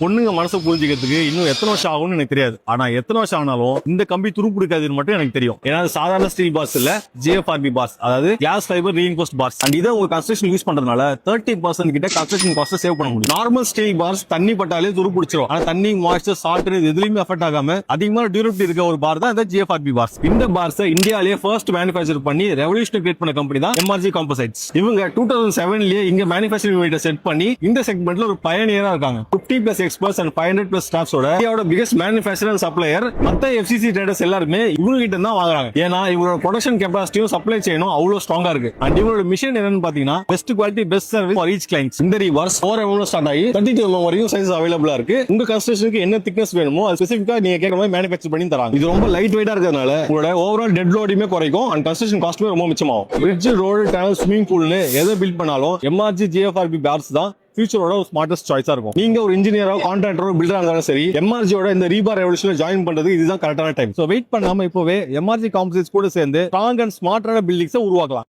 பொண்ணுங்க மனசை புரிஞ்சுக்கிறதுக்கு இன்னும் எத்தனை வருஷம் ஆகும்னு எனக்கு தெரியாது. ஆனா எத்தனை வருஷம் ஆனாலும் இந்த கம்பி துரு பிடிக்காதுன்னு மட்டும் எனக்கு தெரியும். ஏன்னா சாதாரண ஸ்டீல் பார்ஸ் இல்ல, ஜிஎஃப்ஆர்பி பார்ஸ், அதாவது glass fibre reinforced bars. And இதை உங்க கன்ஸ்ட்ரக்ஷன் யூஸ் பண்றதுனால 30% கிட்ட கன்ஸ்ட்ரக்ஷன் காஸ்ட் சேவ் பண்ண முடியும். நார்மல் ஸ்டீல் பார்ஸ் தண்ணி பட்டாலே துரு பிடிச்சிரும். ஆனா தண்ணி, மாய்ஸ்சர், சால்ட் எதுலயுமே அஃபெக்ட் ஆகாம அதிகமான டியூரபிலிட்டி இருக்க ஒரு பார் தான் இந்த ஜிஎஃப்ஆர்பி பார்ஸ். இந்த பார்ஸ் இந்தியாவிலேயே ஃபர்ஸ்ட் மேனுஃபேக்சர் பண்ணி ரெவல்யூஷன் கிரியேட் பண்ண கம்பெனி தான் எம்ஆர்ஜி காம்போசைட்ஸ். இவங்க 2007 இங்க மேனுஃபேக்சரிங் யூனிட் செட் பண்ணி இந்த செக்மெண்ட்ல ஒரு பயனியரா இருக்காங்க. 50+ எக்ஸ்பர்ட்ஸ் அண்ட் 500+ ஸ்டாஃப்ஸோட இந்தியாவோட பிகெஸ்ட் மேனுஃபேக்சரர் அண்ட் சப்ளையர். மத்த எஃப்சிசி ட்ரேடர்ஸ் எல்லாருமே இவங்க கிட்ட தான் வாங்குறாங்க. ஏன்னா இவங்களோட ப்ரொடக்ஷன் கெபாசிட்டியும் சப்ளை செய்யணும் அவ்வளவு ஸ்ட்ராங்கா இருக்கு. அண்ட் இவங்களோட மிஷன் என்னன்னு பாத்தீங்கன்னா best quality best service for each clients. இந்த ரீபார்ஸ் 4 mm ஸ்டார்ட் ஆகி 32 mm வரைக்கும் சைஸ் அவைலபிளா இருக்கு. உங்க கன்ஸ்ட்ரக்ஷனுக்கு என்ன திக்னஸ் வேணுமோ அது ஸ்பெசிஃபிக்கா நீங்க கேட்கற மாதிரி மேனுஃபேக்சர் பண்ணி தராங்க. இது ரொம்ப லைட் வெயிட்டா இருக்கிறதுனால உங்களோட ஓவரால் டெட் லோடுமே குறைக்கும் அண்ட் கன்ஸ்ட்ரக்ஷன் காஸ்ட்டுமே ரொம்ப மிச்சமாகும். பிரிட்ஜ், ரோடு, டனல், ஸ்விமிங் பூல்னு எதை பில்ட் பண்ணாலும் எம்ஆர்ஜி ஜிஎஃப்ஆர்பி பார்ஸ் தான் ஃபியூச்சரோட ஸ்மார்ட்டஸ்ட் சாய்ஸா இருக்கும். நீங்க ஒரு இன்ஜினியரோ, கான்ட்ராக்டரோ, பில்டரா இருந்தாலும் சரி, எம்ஆர்ஜியோட இந்த ரீபார் ரெவல்யூஷன்ல ஜாயின் பண்றது இதுதான் கரெக்டான டைம். சோ வெயிட் பண்ணாம இப்பவே எம்ஆர்ஜி காம்போசிட்ஸ் கூட சேர்ந்து ஸ்ட்ராங் அண்ட் ஸ்மார்ட்டான பில்டிங்ஸை உருவாக்கலாம்.